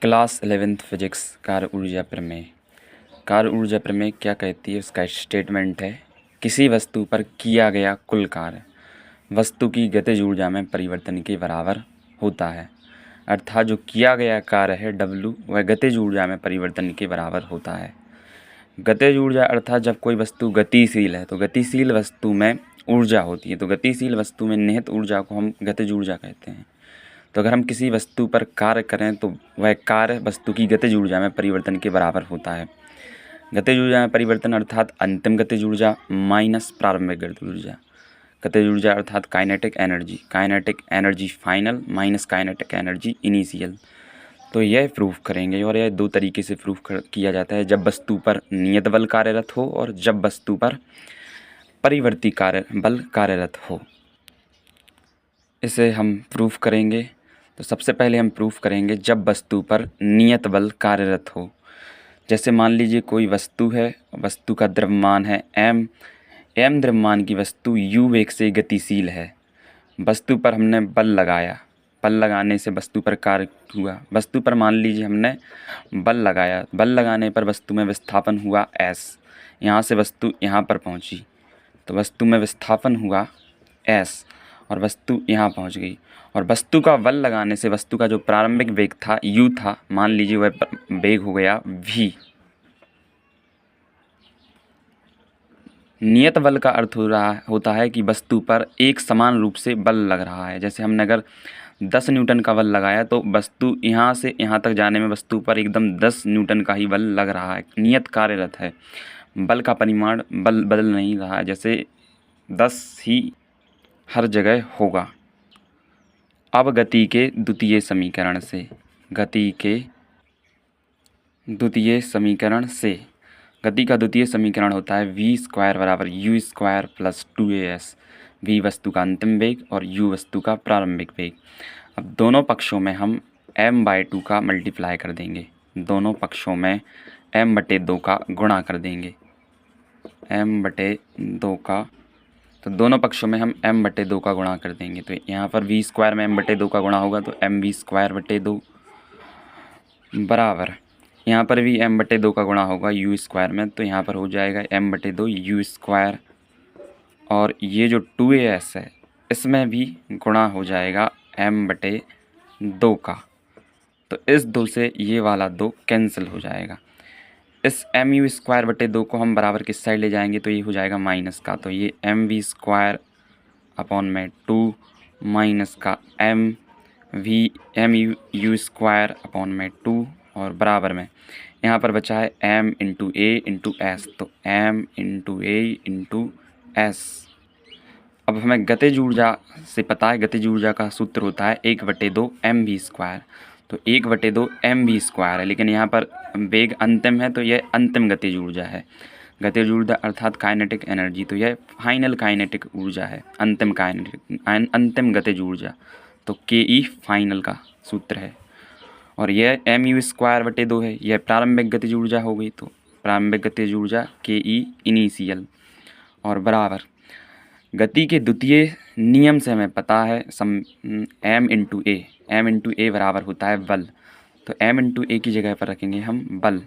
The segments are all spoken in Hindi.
क्लास 11th फिजिक्स कार्य ऊर्जा प्रमेय। कार्य ऊर्जा प्रमेय क्या कहती है, उसका स्टेटमेंट है किसी वस्तु पर किया गया कुल कार्य वस्तु की गतिज ऊर्जा में परिवर्तन के बराबर होता है। अर्थात जो किया गया कार्य है W वह गतिज ऊर्जा में परिवर्तन के बराबर होता है। गतिज ऊर्जा अर्थात जब कोई वस्तु गतिशील है तो गतिशील वस्तु में ऊर्जा होती है, तो गतिशील वस्तु में निहित ऊर्जा को हम गतिज ऊर्जा कहते हैं। तो अगर हम किसी वस्तु पर कार्य करें तो वह कार्य वस्तु की गतिज ऊर्जा में परिवर्तन के बराबर होता है। गतिज ऊर्जा में परिवर्तन अर्थात अंतिम गतिज ऊर्जा माइनस प्रारंभिक गतिज ऊर्जा। गतिज ऊर्जा अर्थात kinetic energy final minus kinetic energy initial. तो यह प्रूफ करेंगे और यह दो तरीके से प्रूफ किया जाता है, जब वस्तु पर नियत बल कार्यरत हो और जब वस्तु पर परिवर्ती बल कार्यरत हो। इसे हम प्रूफ करेंगे। तो सबसे पहले हम प्रूफ करेंगे जब वस्तु पर नियत बल कार्यरत हो। जैसे मान लीजिए कोई वस्तु है, वस्तु का द्रव्यमान है m द्रव्यमान की वस्तु u वेग से गतिशील है। वस्तु पर हमने बल लगाया, बल लगाने से वस्तु पर कार्य हुआ। वस्तु पर मान लीजिए हमने बल लगाया, बल लगाने पर वस्तु में विस्थापन हुआ s। यहाँ से वस्तु यहाँ पर पहुँची तो वस्तु में विस्थापन हुआ s और वस्तु यहाँ पहुँच गई। और वस्तु का बल लगाने से वस्तु का जो प्रारंभिक वेग था u था, मान लीजिए वह वेग हो गया v। नियत बल का अर्थ होता है कि वस्तु पर एक समान रूप से बल लग रहा है। जैसे हमने अगर 10 न्यूटन का बल लगाया तो वस्तु यहाँ से यहाँ तक जाने में वस्तु पर एकदम 10 न्यूटन का ही बल लग रहा है, नियत कार्यरत है। बल का परिमाण बदल नहीं रहा है, जैसे 10 ही हर जगह होगा। अब गति के द्वितीय समीकरण से, गति का द्वितीय समीकरण होता है v² बराबर u² प्लस 2as। v वस्तु का अंतिम वेग और u वस्तु का प्रारंभिक वेग। अब दोनों पक्षों में हम m/2 का मल्टीप्लाई कर देंगे, दोनों पक्षों में m/2 का गुणा कर देंगे, m/2 का। तो दोनों पक्षों में हम m/2 का गुणा कर देंगे। तो यहाँ पर v² में m/2 का गुणा होगा तो mv²/2 बराबर, यहाँ पर भी m/2 का गुणा होगा u² में, तो यहाँ पर हो जाएगा m/2 u²। और ये जो 2as है इसमें भी गुणा हो जाएगा m/2 का। तो इस 2 से ये वाला 2 कैंसिल हो जाएगा। इस mu²/2 को हम बराबर किस साइड ले जाएंगे तो ये हो जाएगा माइनस का। तो ये mv²/2 माइनस का mu²/2 और बराबर में यहाँ पर बचा है m × a × s। तो m × a × s। अब हमें गतिज ऊर्जा से पता है, गतिज ऊर्जा का सूत्र होता है 1/2 mv²। तो 1/2 mv² है, लेकिन यहाँ पर वेग अंतिम है तो यह अंतिम गतिज ऊर्जा है। गतिज ऊर्जा अर्थात काइनेटिक एनर्जी, तो यह फाइनल काइनेटिक ऊर्जा है, अंतिम गतिज ऊर्जा। तो ke फाइनल का सूत्र है और यह mu²/2 है, यह प्रारंभिक गतिज ऊर्जा हो गई। तो प्रारंभिक गतिज ऊर्जा ke इनिशियल और बराबर गति के द्वितीय नियम से हमें पता है m × a बराबर होता है बल। तो m × a की जगह पर रखेंगे हम बल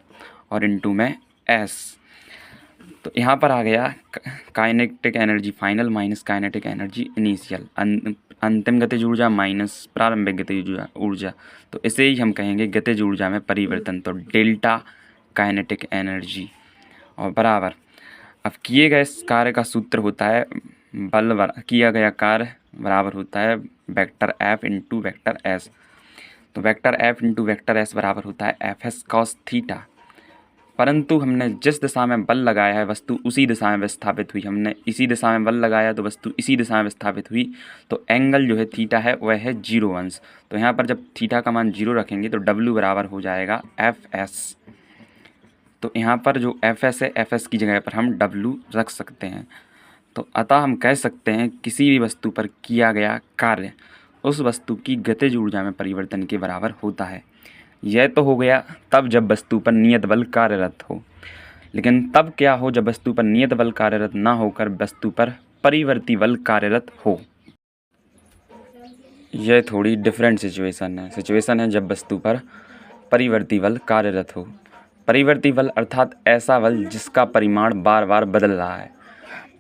और इंटू में s। तो यहाँ पर आ गया kinetic energy final minus kinetic energy initial, अंतिम गतिज ऊर्जा माइनस प्रारंभिक गतिज ऊर्जा। तो इसे ही हम कहेंगे गतिज ऊर्जा में परिवर्तन। तो डेल्टा काइनेटिक एनर्जी और बराबर, अब किए गए कार्य का सूत्र होता है किया गया कार्य बराबर होता है वेक्टर F × वेक्टर S। तो वेक्टर F × वेक्टर S बराबर होता है Fs cos थीटा। परंतु हमने जिस दिशा में बल लगाया है वस्तु उसी दिशा में विस्थापित हुई। हमने इसी दिशा में बल लगाया तो वस्तु इसी दिशा में विस्थापित हुई। तो एंगल जो है थीटा है वह है 0 अंश। तो यहाँ पर जब थीटा का मान 0 रखेंगे तो W बराबर हो जाएगा Fs। तो यहाँ पर जो Fs है, Fs की जगह पर हम W रख सकते हैं। तो अतः हम कह सकते हैं किसी भी वस्तु पर किया गया कार्य उस वस्तु की गतिज ऊर्जा में परिवर्तन के बराबर होता है। यह तो हो गया तब जब वस्तु पर नियत बल कार्यरत हो, लेकिन तब क्या हो जब वस्तु पर नियत बल कार्यरत ना होकर वस्तु पर परिवर्ती बल कार्यरत हो। यह थोड़ी डिफरेंट सिचुएशन है जब वस्तु पर परिवर्ती बल कार्यरत हो। परिवर्ती बल अर्थात ऐसा बल जिसका परिमाण बार बार बदल रहा है।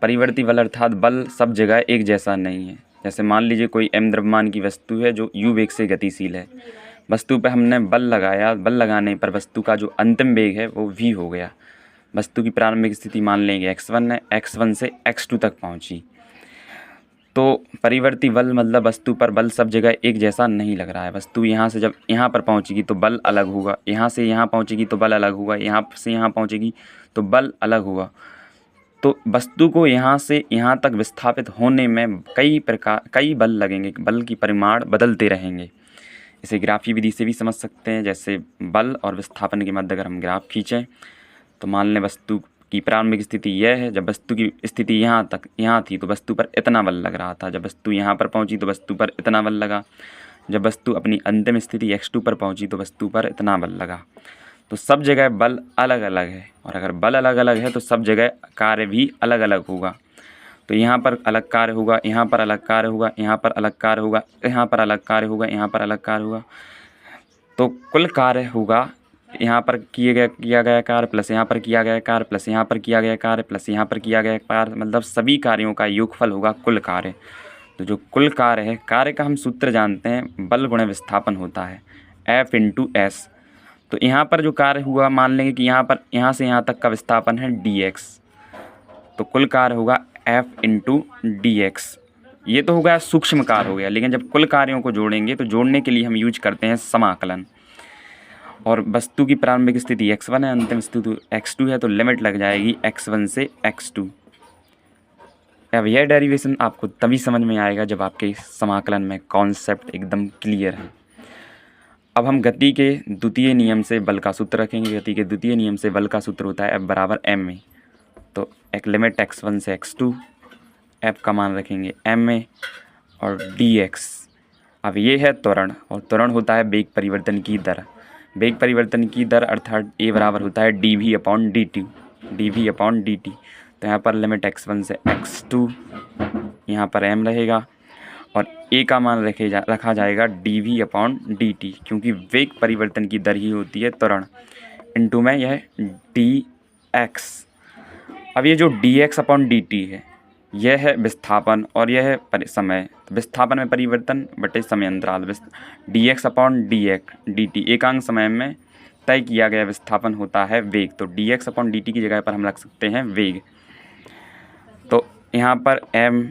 परिवर्ती बल अर्थात बल सब जगह एक जैसा नहीं है। जैसे मान लीजिए कोई m द्रव्यमान की वस्तु है जो u वेग से गतिशील है। वस्तु पर हमने बल लगाया, बल लगाने पर वस्तु का जो अंतिम वेग है वो v हो गया। वस्तु की प्रारंभिक स्थिति मान लेंगे x1 है, x1 से x2 तक पहुंची। तो परिवर्ती बल मतलब वस्तु पर बल सब जगह एक जैसा नहीं लग रहा है। वस्तु यहाँ से जब यहाँ पर पहुँचेगी तो बल अलग होगा, यहाँ से यहाँ पहुँचेगी तो बल अलग होगा, यहाँ से यहाँ पहुँचेगी तो बल अलग होगा। तो वस्तु को यहाँ से यहाँ तक विस्थापित होने में कई बल लगेंगे, बल की परिमाण बदलते रहेंगे। इसे ग्राफीय विधि से भी समझ सकते हैं। जैसे बल और विस्थापन के मध्य अगर हम ग्राफ खींचें तो मान लें वस्तु की प्रारंभिक स्थिति यह है। जब वस्तु की स्थिति यहाँ थी तो वस्तु पर इतना बल लग रहा था। जब वस्तु यहाँ पर पहुँची तो वस्तु पर इतना बल लगा। जब वस्तु अपनी अंतिम स्थिति x2 पर पहुँची तो वस्तु पर इतना बल लगा। तो सब जगह बल अलग अलग है, और अगर बल अलग अलग है तो सब जगह कार्य भी अलग अलग होगा। तो यहाँ पर अलग कार्य होगा, यहाँ पर अलग कार्य होगा, यहाँ पर अलग कार्य होगा, यहाँ पर अलग कार्य होगा, यहाँ पर अलग कार्य होगा। तो कुल कार्य होगा यहाँ पर किया गया कार्य प्लस यहाँ पर किया गया कार्य प्लस यहाँ पर किया गया कार्य प्लस यहाँ पर किया गया कार्य, मतलब सभी कार्यों का योगफल होगा कुल कार्य। तो जो कुल कार्य है, कार्य का हम सूत्र जानते हैं, बल गुणे विस्थापन होता है F × S। तो यहाँ पर जो कार्य हुआ, मान लेंगे कि यहाँ से यहाँ तक का विस्थापन है dx, तो कुल कार्य होगा F × dx। ये तो हो गया सूक्ष्म कार्य हो गया। लेकिन जब कुल कार्यों को जोड़ेंगे तो जोड़ने के लिए हम यूज करते हैं समाकलन। और वस्तु की प्रारंभिक स्थिति x1 है, अंतिम स्थिति x2 है, तो लिमिट लग जाएगी x1 से x2। अब यह डेरिवेशन आपको तभी समझ में आएगा जब आपके समाकलन में कॉन्सेप्ट एकदम क्लियर है। अब हम गति के द्वितीय नियम से बल का सूत्र रखेंगे। गति के द्वितीय नियम से बल का सूत्र होता है F बराबर m में। तो एक लिमिट x1 से x2, F का मान रखेंगे m में और dx। अब ये है त्वरण, और त्वरण होता है वेग परिवर्तन की दर। वेग परिवर्तन की दर अर्थात a बराबर होता है dv/dt, dv/dt। तो यहाँ पर लिमिट x1 से x2, यहाँ पर m रहेगा और a का मान रखा जाएगा dv/dt, क्योंकि वेग परिवर्तन की दर ही होती है त्वरण, इनटू में यह dx। अब ये जो dx/dt है, यह है विस्थापन और यह है समय। तो विस्थापन में परिवर्तन बटे समय अंतराल, dx/dt एकांक समय में तय किया गया विस्थापन होता है वेग। तो dx/dt की जगह पर हम रख सकते हैं वेग। तो यहाँ पर m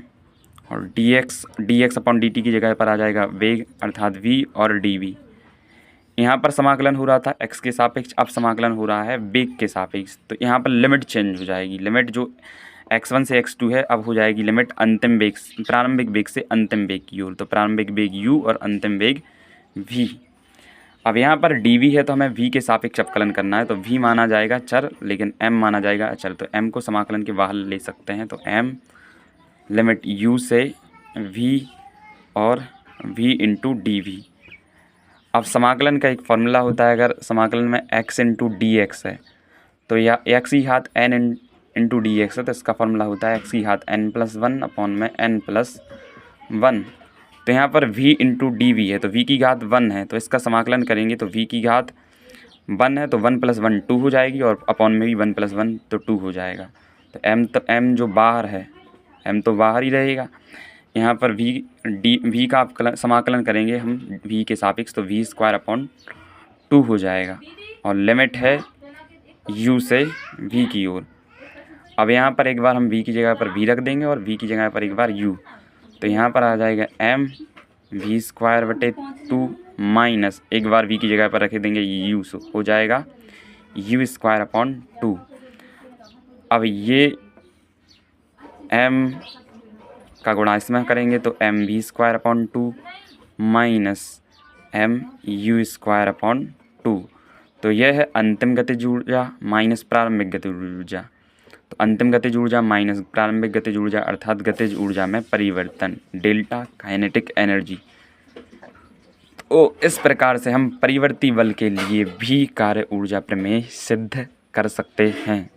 और dx/dt की जगह पर आ जाएगा वेग अर्थात v और dv। यहाँ पर समाकलन हो रहा था x के सापेक्ष, अब समाकलन हो रहा है वेग के सापेक्ष। तो यहाँ पर लिमिट चेंज हो जाएगी। लिमिट जो x1 से x2 है अब हो जाएगी लिमिट अंतिम वेग, प्रारंभिक वेग से अंतिम वेग की ओर। तो प्रारंभिक वेग u और अंतिम वेग v। अब यहाँ पर dv है तो हमें v के सापेक्ष अवकलन करना है। तो v माना जाएगा चर, लेकिन m माना जाएगा अचर। तो m को समाकलन के बाहर ले सकते हैं। तो m लिमिट u से v और v × dv। अब समाकलन का एक फॉर्मूला होता है। अगर समाकलन में x × dx है तो या x की घात n × dx है, तो इसका फॉर्मूला होता है x की घात n+1 अपॉन में n+1। तो यहाँ पर v × dv है, तो v की घात 1 है, तो इसका समाकलन करेंगे तो v की घात 1 है तो 1+1 2 हो जाएगी, और अपॉन में भी 1+1 तो 2 हो जाएगा। तो m जो बाहर है, m तो बाहर ही रहेगा। यहाँ पर v का समाकलन करेंगे हम v के सापेक्ष, तो v²/2 हो जाएगा, और लिमिट है u से v की ओर। अब यहाँ पर एक बार हम v की जगह पर v रख देंगे और v की जगह पर एक बार u। तो यहाँ पर आ जाएगा m v²/2 माइनस एक बार v की जगह पर रख देंगे u, सो हो जाएगा u²/2। अब ये m का गुणा इसमें करेंगे तो m v²/2 minus m u²/2। तो यह है अंतिम गतिज ऊर्जा माइनस प्रारंभिक गतिज ऊर्जा। तो अंतिम गतिज ऊर्जा माइनस प्रारंभिक गतिज ऊर्जा अर्थात गतिज ऊर्जा में परिवर्तन, डेल्टा काइनेटिक एनर्जी। तो इस प्रकार से हम परिवर्ती बल के लिए भी कार्य ऊर्जा प्रमेय सिद्ध कर सकते हैं।